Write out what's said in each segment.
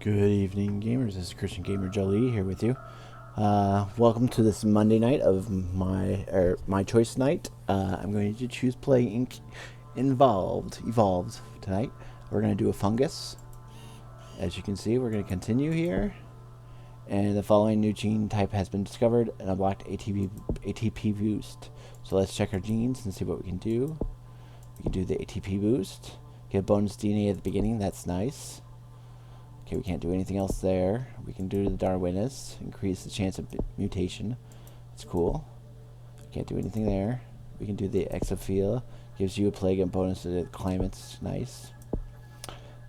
Good evening, gamers. This is Christian Gamer Jolie here with you. Welcome to this Monday night of my choice night. I'm going to choose Play Inc. Evolved tonight. We're going to do a fungus. As you can see, we're going to continue here. And the following new gene type has been discovered and unlocked ATP boost. So let's check our genes and see what we can do. We can do the ATP boost. Get bonus DNA at the beginning. That's nice. Okay, we can't do anything else there. We can do the Darwinist, increase the chance of mutation. It's cool. Can't do anything there. We can do the Exophila, gives you a plague and bonus to the climate's nice.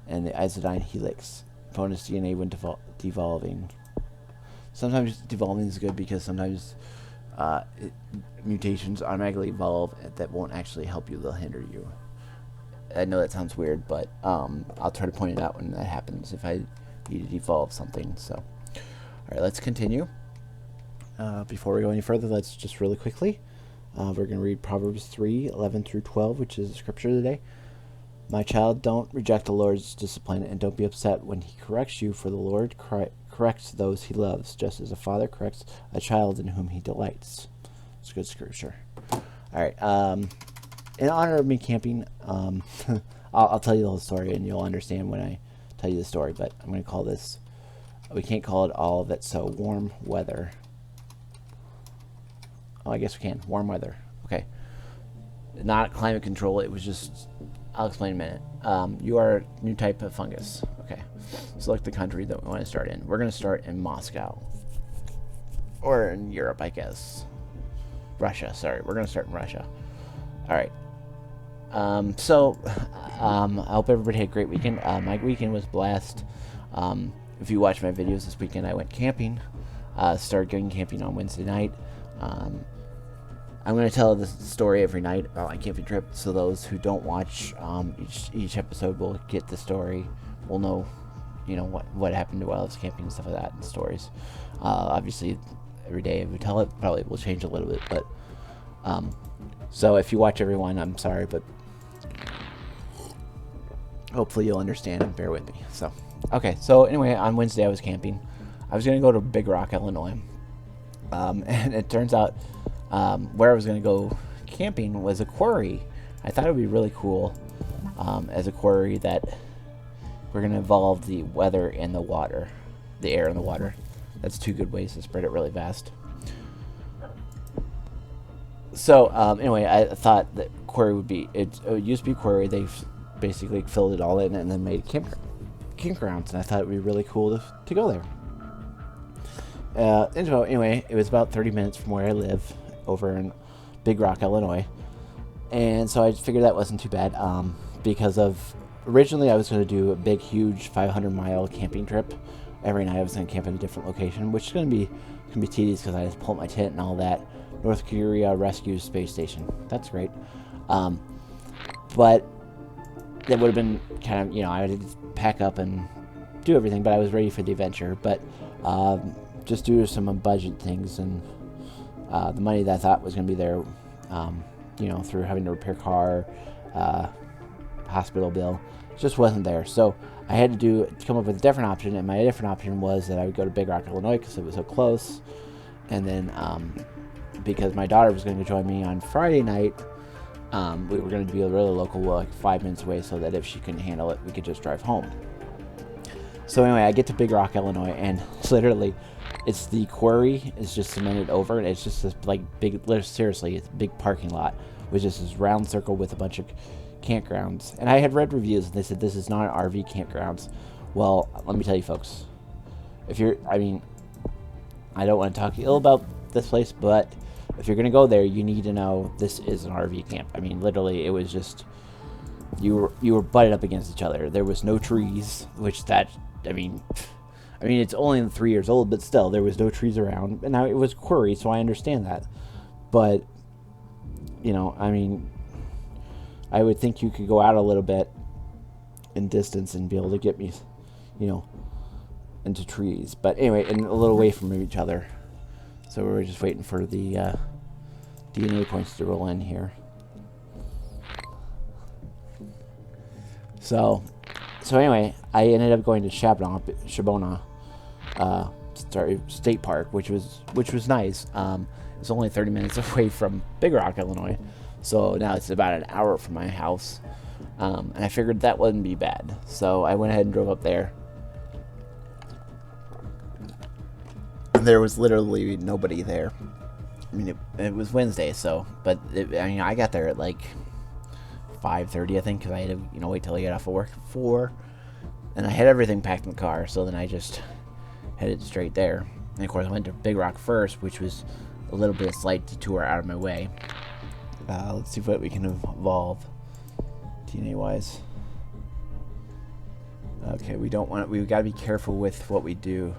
And the Isodyne Helix, bonus DNA when devolving. Sometimes devolving is good because sometimes mutations automatically evolve that won't actually help you, they'll hinder you. I know that sounds weird, but I'll try to point it out when that happens if I need to devolve something. So, all right, let's continue. Before we go any further, let's just really quickly. We're going to read Proverbs 3:11 through 12, which is the scripture today. My child, don't reject the Lord's discipline, and don't be upset when he corrects you, for the Lord corrects those he loves, just as a father corrects a child in whom he delights. It's a good scripture. All right. In honor of me camping, I'll tell you the whole story and you'll understand when I tell you the story, but I'm going to call this, we can't call it all of it, so warm weather. Oh, I guess we can. Warm weather. Okay. Not climate control, it was just, I'll explain in a minute. You are a new type of fungus. Okay. Select the country that we want to start in. We're going to start in Moscow. Or in Europe, I guess. Russia, sorry. We're going to start in Russia. All right. I hope everybody had a great weekend. My weekend was blessed. If you watch my videos this weekend, I went camping. Started going camping on Wednesday night. I'm going to tell this story every night about my camping trip, so those who don't watch each episode will get the story. We'll know, what happened while I was camping and stuff like that, and stories. Obviously, every day if we tell it, probably will change a little bit, but so if you watch everyone, I'm sorry, but hopefully you'll understand and bear with me. So, okay. So anyway, on Wednesday I was camping. I was going to go to Big Rock, Illinois. And it turns out where I was going to go camping was a quarry. I thought it would be really cool as a quarry that we're going to evolve the weather and the water, the air and the water. That's two good ways to spread it really fast. So, anyway, I thought that quarry would be, it used to be quarry, they've basically filled it all in and then made campgrounds, and I thought it would be really cool to go there. And so, anyway, it was about 30 minutes from where I live, over in Big Rock, Illinois, and so I figured that wasn't too bad, because originally I was going to do a big, huge 500-mile camping trip. Every night I was going to camp in a different location, which is going to be tedious because I had to pull up my tent and all that. North Korea rescues space station. That's great. But that would have been kind of, I had to pack up and do everything, but I was ready for the adventure. But just due to some budget things and the money that I thought was going to be there, through having to repair car, hospital bill, just wasn't there. So I had to come up with a different option, and my different option was that I would go to Big Rock, Illinois, because it was so close, and then because my daughter was going to join me on Friday night, we were going to be really local, like 5 minutes away, so that if she couldn't handle it, we could just drive home. So anyway, I get to Big Rock, Illinois, and literally, it's the quarry is just cemented over, and it's just this seriously, it's a big parking lot, with just this round circle with a bunch of campgrounds. And I had read reviews, and they said this is not an RV campgrounds. Well, let me tell you, folks, I don't want to talk ill about this place, but if you're going to go there, you need to know this is an RV camp. I mean, literally, it was just, you were butted up against each other. There was no trees, it's only 3 years old, but still, there was no trees around. And now it was quarry, so I understand that. But, I would think you could go out a little bit in distance and be able to get me, into trees. But anyway, and a little away from each other. So we're just waiting for the DNA points to roll in here. So So anyway, I ended up going to Shabona State Park, which was nice. It's only 30 minutes away from Big Rock, Illinois, so now it's about an hour from my house. And I figured that wouldn't be bad, so I went ahead and drove up there. And there was literally nobody there. I mean, it was Wednesday, I got there at like 5:30, I think, because I had to, wait till I get off of work at 4. And I had everything packed in the car, so then I just headed straight there. And of course, I went to Big Rock first, which was a little bit of a slight detour out of my way. Let's see what we can evolve DNA-wise. Okay, we gotta be careful with what we do.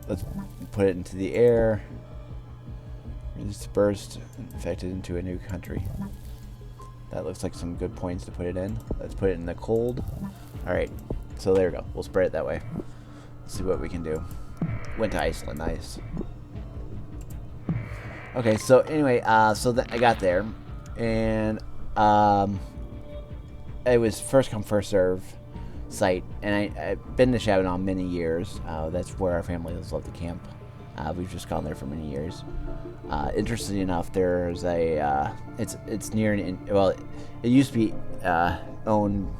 Let's put it into the air. Dispersed, infected into a new country. That looks like some good points to put it in. Let's put it in the cold. Alright, so there we go. We'll spread it that way. Let's see what we can do. Went to Iceland, nice. Okay, so anyway, I got there, and it was first come, first serve site, and I've been to Shabana many years. That's where our family has loved to camp. We've just gone there for many years. Interestingly enough, there's a it's near it used to be owned.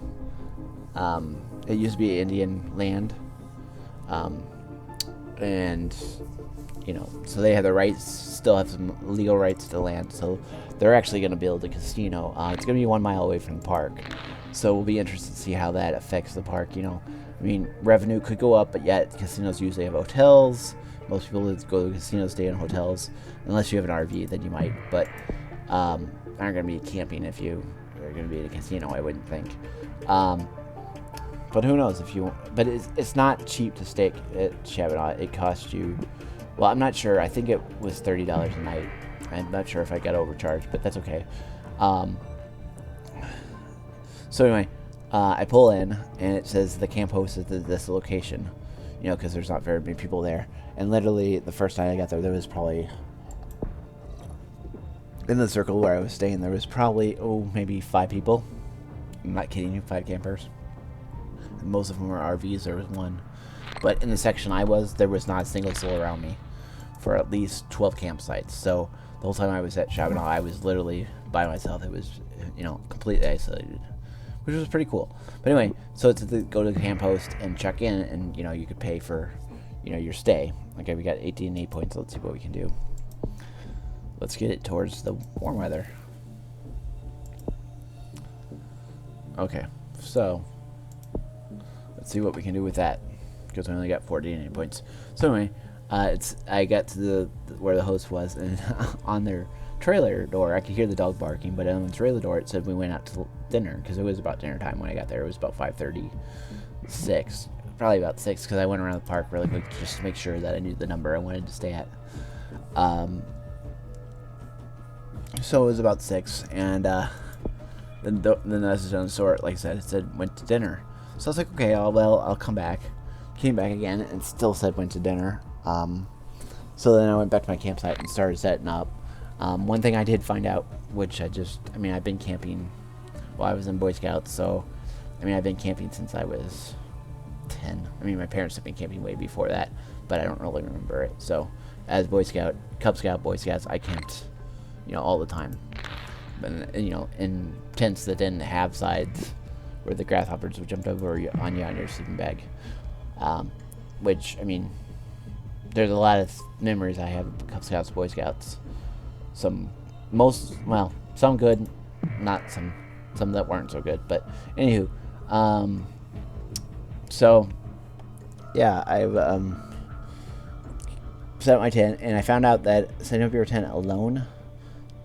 It used to be Indian land, and so they have the rights, still have some legal rights to the land. So they're actually going to build a casino. It's going to be 1 mile away from the park, so we'll be interested to see how that affects the park. Revenue could go up, but yet casinos usually have hotels. Most people that go to casinos stay in hotels, unless you have an RV, then you might. But aren't going to be camping if you are going to be at a casino, I wouldn't think. But who knows if you? But it's not cheap to stay at Shabana. It costs you. Well, I'm not sure. I think it was $30 a night. I'm not sure if I got overcharged, but that's okay. So anyway, I pull in, and it says the camp host is at this location. Because there's not very many people there. And literally, the first night I got there, there was probably, in the circle where I was staying, there was probably, maybe 5 people. I'm not kidding you, 5 campers. And most of them were RVs, there was 1. But in the section I was, there was not a single soul around me for at least 12 campsites. So the whole time I was at Shabana, I was literally by myself. It was, completely isolated, which was pretty cool. But anyway, so to go to the camp host and check in, and you could pay for your stay. Okay, we got 18 points. Let's see what we can do. Let's get it towards the warm weather. Okay, so let's see what we can do with that, because we only got 14 points. So anyway, I got to where the host was, and on their trailer door, I could hear the dog barking, but on the trailer door it said we went out to dinner, because it was about dinner time when I got there. It was about 5:36, probably about 6, because I went around the park really quick just to make sure that I knew the number I wanted to stay at. So it was about 6, and the message on the store, like I said, it said went to dinner. So I was like, okay, I'll come back. Came back again, and still said went to dinner. So then I went back to my campsite and started setting up. One thing I did find out, which I've been camping while I was in Boy Scouts, so, I've been camping since I was 10. My parents have been camping way before that, but I don't really remember it. So, as Boy Scout, Cub Scout, Boy Scouts, I camped, all the time. But, in tents that didn't have sides, where the grasshoppers would jump over on you on your sleeping bag. Which, there's a lot of memories I have of Cub Scouts, Boy Scouts. Some good, not some that weren't so good. But anywho, so yeah, I've set up my tent, and I found out that setting up your tent alone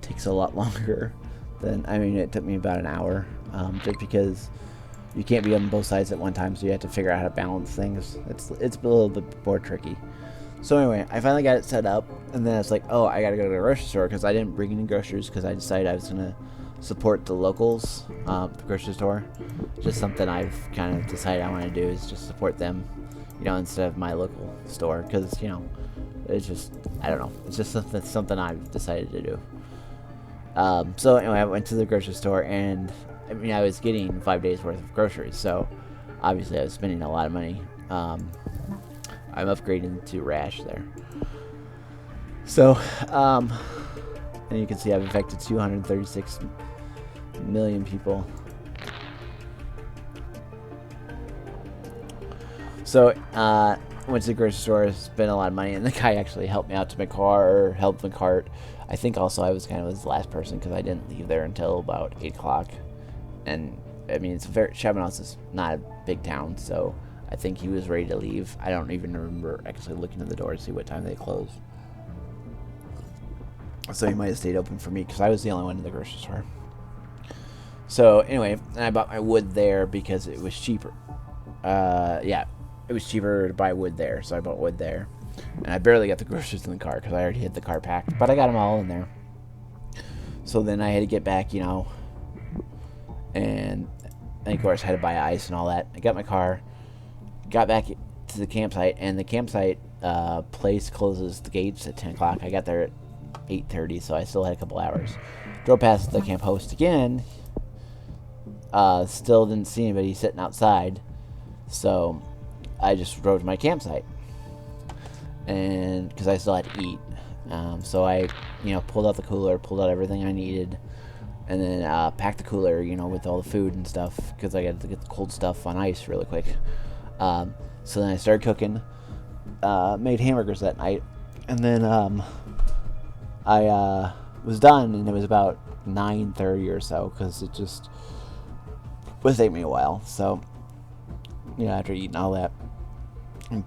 takes a lot longer than it took me about an hour, just because you can't be on both sides at one time, so you have to figure out how to balance things. It's a little bit more tricky. So anyway, I finally got it set up, and then it's like, oh, I gotta go to the grocery store, because I didn't bring any groceries, because I decided I was gonna support the locals, the grocery store. Just something I've kind of decided I want to do, is just support them, instead of my local store, because, it's just, I don't know, it's just something I've decided to do. So anyway, I went to the grocery store, and I mean, I was getting 5 days worth of groceries, so obviously I was spending a lot of money. I'm upgrading to Rash there. So, and you can see I've infected 236 million people. So, went to the grocery store, spent a lot of money, and the guy actually helped me out to my car, or helped the cart. I think also I was kind of his last person because I didn't leave there until about 8 o'clock. And, I mean, Chabanos is not a big town, so I think he was ready to leave. I don't even remember actually looking at the door to see what time they closed. So he might have stayed open for me because I was the only one in the grocery store. So, anyway, I bought my wood there because it was cheaper. Yeah, it was cheaper to buy wood there, so I bought wood there. And I barely got the groceries in the car because I already had the car packed, but I got them all in there. So then I had to get back, and of course I had to buy ice and all that. I got my car, got back to the campsite, and the campsite place closes the gates at 10 o'clock. I got there at 8:30, so I still had a couple hours. Drove past the camp host again. Still didn't see anybody sitting outside, so I just drove to my campsite, and because I still had to eat. So I, pulled out the cooler, pulled out everything I needed, and then packed the cooler, with all the food and stuff, because I got to get the cold stuff on ice really quick. So then I started cooking, made hamburgers that night, and then I was done, and it was about 9:30 or so, because it just would take me a while. So, after eating all that, I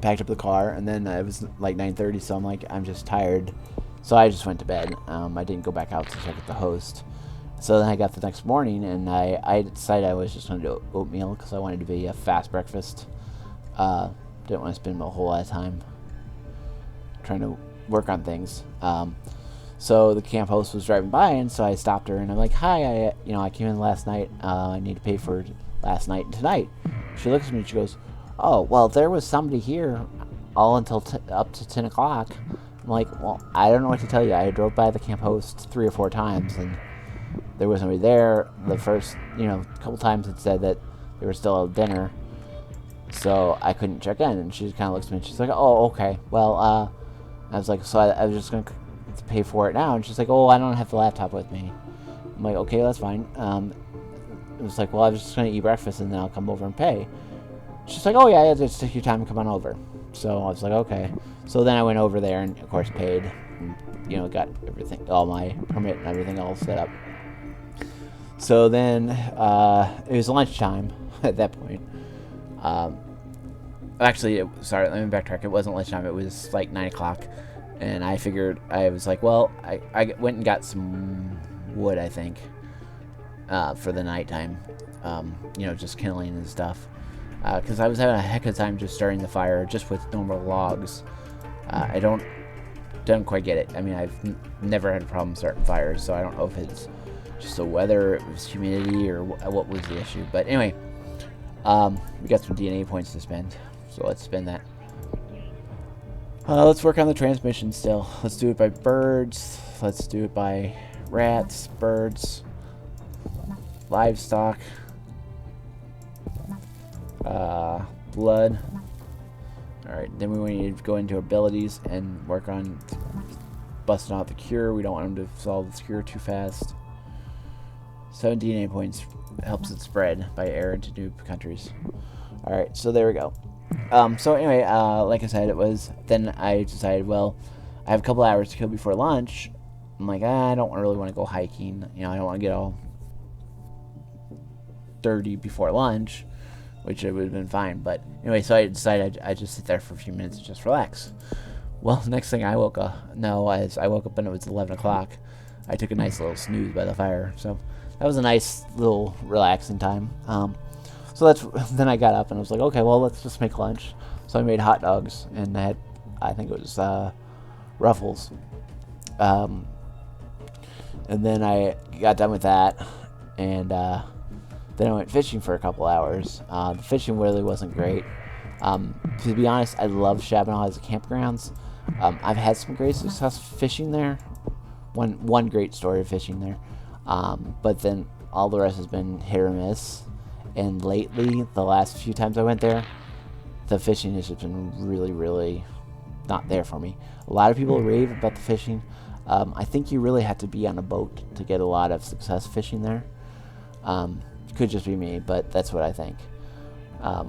packed up the car, and then it was like 9:30, so I'm like, I'm just tired. So I just went to bed. I didn't go back out to check with the host. So then I got the next morning, and I decided I was just going to do oatmeal because I wanted to be a fast breakfast. Didn't want to spend a whole lot of time trying to work on things. So the camp host was driving by, and so I stopped her, and I'm like, hi, I came in last night. I need to pay for last night and tonight. She looks at me and she goes, oh, well, there was somebody here all until up to 10 o'clock. I'm like, well, I don't know what to tell you. I drove by the camp host 3 or 4 times, and there was nobody there. The first, couple times it said that they were still at dinner, so I couldn't check in. And she kind of looks at me and she's like, oh, okay. Well, I was like, so I was just going to pay for it now. And she's like, oh, I don't have the laptop with me. I'm like, okay, that's fine. It was like, well, I was just going to eat breakfast and then I'll come over and pay. She's like, oh, yeah, just take your time and come on over. So I was like, okay. So then I went over there and, of course, paid. And, got everything, all my permit and everything all set up. So then it was lunchtime at that point. Actually, sorry, let me backtrack. It wasn't lunchtime. It was like 9 o'clock. And I figured, I was like, well, I went and got some wood, I think, for the nighttime. Just kindling and stuff. Because I was having a heck of a time just starting the fire just with normal logs. I don't quite get it. I mean, I've never had a problem starting fires, so I don't know if it's just the weather, it was humidity, or what was the issue. But anyway, we got some DNA points to spend, so let's spend that. Let's work on the transmission still. Let's do it by birds. Let's do it by rats, birds, livestock, blood. Alright, then we need to go into abilities and work on busting out the cure. We don't want them to solve the cure too fast. 7 DNA points helps it spread by air into new countries. Alright, so there we go. So anyway, like I said, then I decided, well, I have a couple hours to kill before lunch. I'm like, I don't really want to go hiking. I don't want to get all dirty before lunch, which it would have been fine. But anyway, so I decided I'd just sit there for a few minutes and just relax. Well, next thing I woke up and it was 11 o'clock. I took a nice little snooze by the fire. So that was a nice little relaxing time. So then I got up and I was like, okay, well, let's just make lunch. So I made hot dogs, and I think it was Ruffles. And then I got done with that, and then I went fishing for a couple hours. The fishing really wasn't great. To be honest, I love Chabanel as a campgrounds. I've had some great success fishing there one great story of fishing there. But then all the rest has been hit or miss. And lately, the last few times I went there, the fishing has just been really, really not there for me. A lot of people rave about the fishing. I think you really have to be on a boat to get a lot of success fishing there. Could just be me, but that's what I think.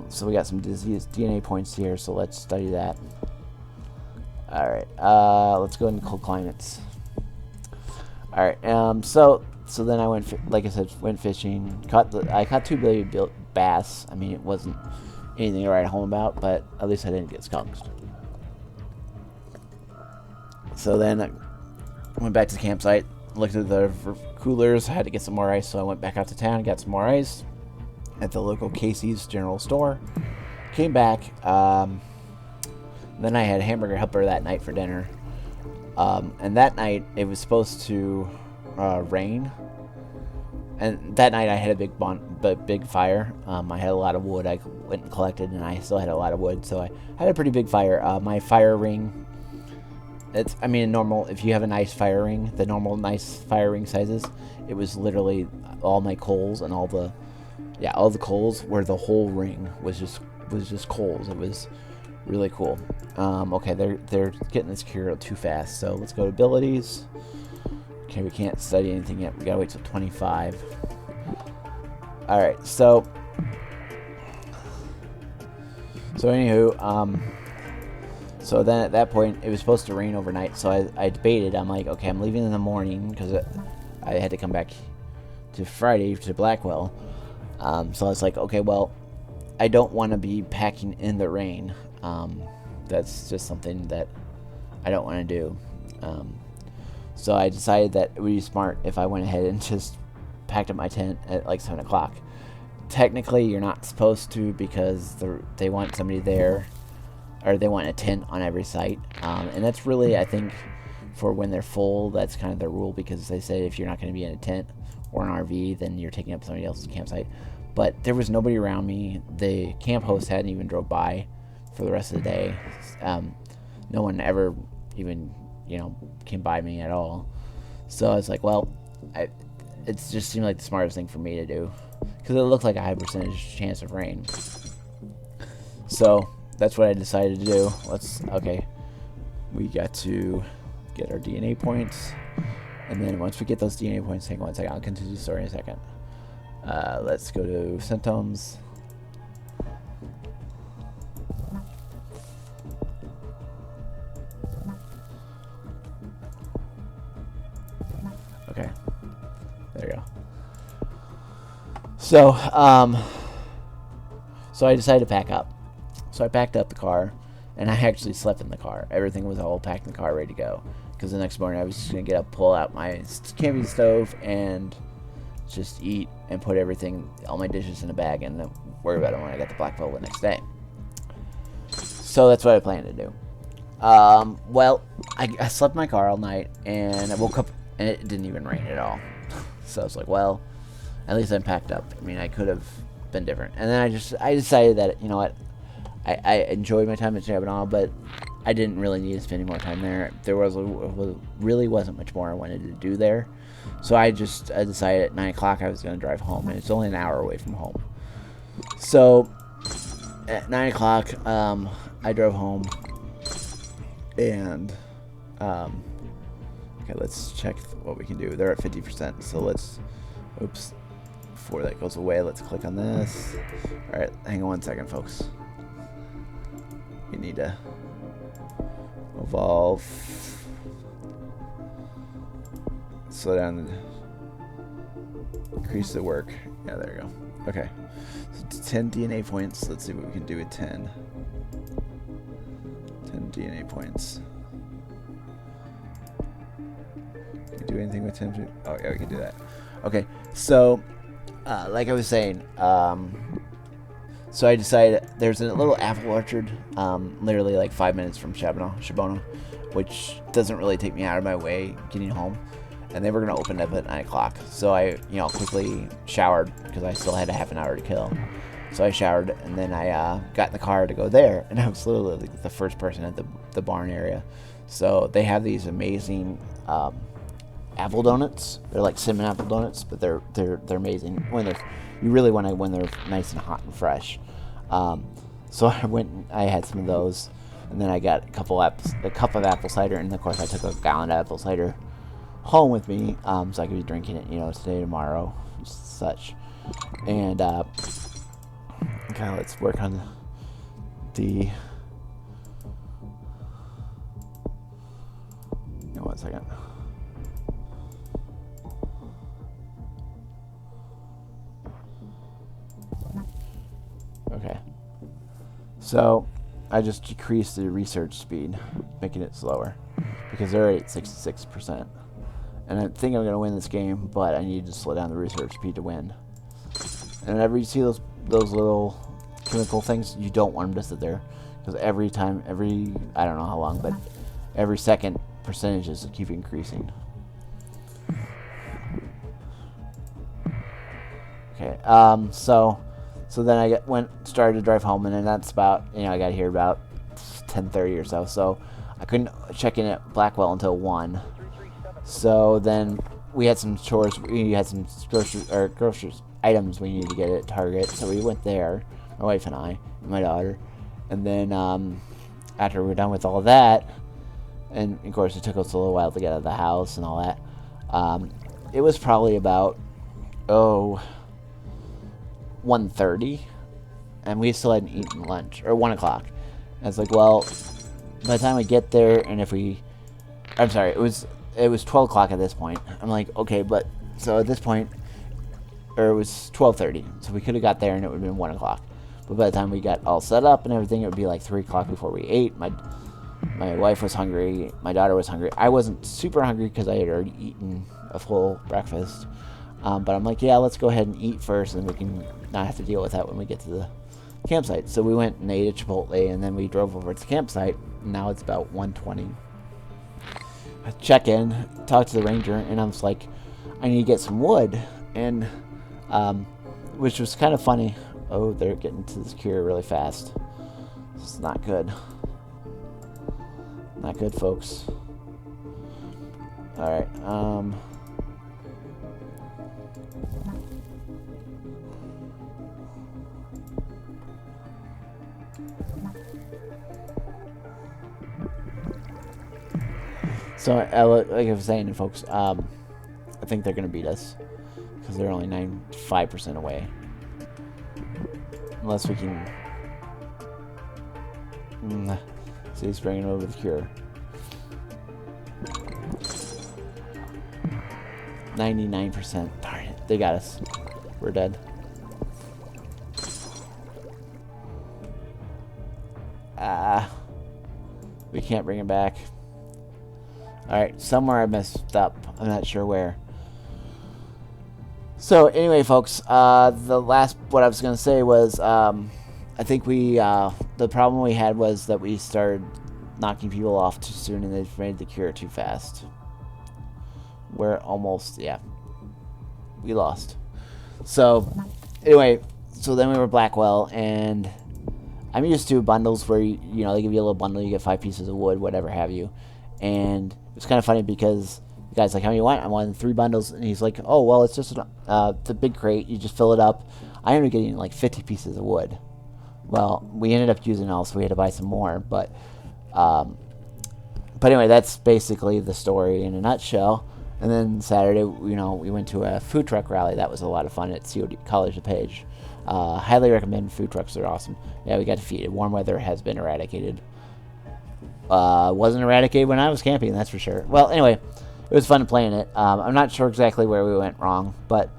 So we got some disease DNA points here, so let's study that. Alright, let's go into cold climates. Alright, so then I went, like I said, went fishing. I caught 2 baby bass. I mean, it wasn't anything to write home about, but at least I didn't get skunked. So then I went back to the campsite, looked at the coolers, I had to get some more ice, so I went back out to town, got some more ice at the local Casey's general store. Came back, then I had Hamburger Helper that night for dinner. And that night, it was supposed to rain. And that night I had a big fire. I had a lot of wood I went and collected, and I still had a lot of wood, so I had a pretty big fire. My fire ring, normal, if you have a nice fire ring, the normal nice fire ring sizes, it was literally all my coals and all the coals where the whole ring was just coals. It was really cool. Okay, they're getting this cure too fast, so let's go to abilities. Okay, we can't study anything yet. We gotta wait till 25. Alright, so anywho, so then at that point, it was supposed to rain overnight, so I debated. I'm like, okay, I'm leaving in the morning, because I had to come back to Friday to Blackwell. So I was like, okay, well, I don't want to be packing in the rain. That's just something that I don't want to do. So I decided that it would be smart if I went ahead and just packed up my tent at like 7 o'clock. Technically, you're not supposed to, because they want somebody there, or they want a tent on every site. And that's really, I think, for when they're full, that's kind of their rule, because they say if you're not going to be in a tent or an RV, then you're taking up somebody else's campsite. But there was nobody around me. The camp host hadn't even drove by for the rest of the day. No one ever even, came by me at all. So I was like, well, it just seemed like the smartest thing for me to do, because it looked like a high percentage chance of rain. So that's what I decided to do. Okay, we got to get our DNA points, and then once we get those DNA points, hang on one second, I'll continue the story in a second. Let's go to symptoms. Okay, there you go. So I decided to pack up. So I packed up the car, and I actually slept in the car. Everything was all packed in the car, ready to go. Because the next morning I was just going to get up, pull out my camping stove, and just eat and put all my dishes in a bag, and then worry about it when I got to Blackwell the next day. So that's what I planned to do. Well, I slept in my car all night, and I woke up, and it didn't even rain at all. So I was like, well, at least I'm packed up. I mean, I could have been different. And then I decided that, you know what, I enjoyed my time at Chabanal, but I didn't really need to spend any more time there. There really wasn't much more I wanted to do there. So I decided at 9 o'clock I was going to drive home, and it's only an hour away from home. So at 9 o'clock, I drove home, and okay, let's check what we can do. They're at 50%, so before that goes away, let's click on this. Alright, hang on one second, folks. We need to evolve. Slow down, increase the work. Yeah, there you go. Okay, so 10 DNA points. Let's see what we can do with 10 DNA points. Can we do anything with 10? Oh yeah, we can do that. Okay, so like I was saying, so I decided there's a little apple orchard, literally like 5 minutes from Shabono, which doesn't really take me out of my way getting home. And they were going to open up at 9 o'clock. So I, quickly showered, because I still had a half an hour to kill. So I showered, and then I got in the car to go there. And I was literally the first person at the barn area. So they have these amazing apple donuts. They're like cinnamon apple donuts, but they're amazing when they're you really want to when they're nice and hot and fresh. So I had some of those, and then I got a cup of apple cider, and of course I took a gallon of apple cider home with me, so I could be drinking it, today, tomorrow, such. And okay, let's work on the. One second. Okay. So I just decreased the research speed, making it slower, because they're at 66%. And I think I'm going to win this game, but I need to slow down the research speed to win. And whenever you see those little chemical things, you don't want them to sit there, because I don't know how long, but every second percentages keep increasing. Okay, so then I started to drive home, and then that's about, I got here about 10:30 or so. So I couldn't check in at Blackwell until 1. So then we had some chores. We had some groceries items we needed to get at Target. So we went there, my wife and I, and my daughter. And then after we were done with all that, and of course it took us a little while to get out of the house and all that, it was probably about 1:30, and we still hadn't eaten lunch, or 1 o'clock. And it's like, well, by the time we get there, and I'm sorry, it was 12 o'clock at this point. I'm like, okay, but so at this point, or it was 12:30, so we could have got there and it would have been 1 o'clock. But by the time we got all set up and everything, it would be like 3 o'clock before we ate. My wife was hungry. My daughter was hungry. I wasn't super hungry because I had already eaten a full breakfast. But I'm like, yeah, let's go ahead and eat first, and we can not have to deal with that when we get to the campsite. So we went and ate at Chipotle, and then we drove over to the campsite. And now it's about 1:20. I check in, talk to the ranger, and I was like, I need to get some wood. And which was kind of funny. Oh, they're getting to the cure really fast. This is not good. Not good, folks. Alright, so, like I was saying, folks, I think they're going to beat us, because they're only 95% away. Unless we can... see, he's bringing over the cure. 99%. Darn it. They got us. We're dead. We can't bring him back. Alright, somewhere I messed up. I'm not sure where. So, anyway, folks, what I was going to say was, I think the problem we had was that we started knocking people off too soon, and they made the cure too fast. We're almost, we lost. So, anyway, so then we were Blackwell, and I'm used to bundles where, they give you a little bundle, you get 5 pieces of wood, whatever have you. And it's kind of funny because the guy's like, how many you want? I wanted 3 bundles. And he's like, oh, well, it's just the big crate. You just fill it up. I ended up getting like 50 pieces of wood. Well, we ended up using it all, so we had to buy some more. But anyway, that's basically the story in a nutshell. And then Saturday, we went to a food truck rally. That was a lot of fun at COD College DePage. Highly recommend. Food trucks are awesome. Yeah, we got defeated. Warm weather has been eradicated. Wasn't eradicated when I was camping, that's for sure. Well, anyway, it was fun playing it. I'm not sure exactly where we went wrong, but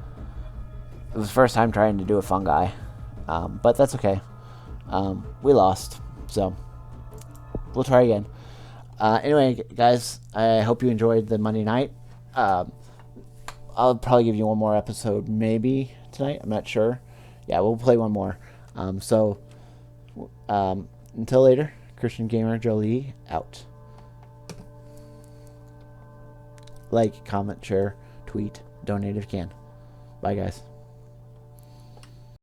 it was the first time trying to do a fungi. But that's okay. We lost, so we'll try again. Anyway, guys, I hope you enjoyed the Monday night. I'll probably give you one more episode maybe tonight. I'm not sure. Yeah, we'll play one more. So until later, Christian Gamer Jolie out. Like, comment, share, tweet, donate if you can. Bye, guys.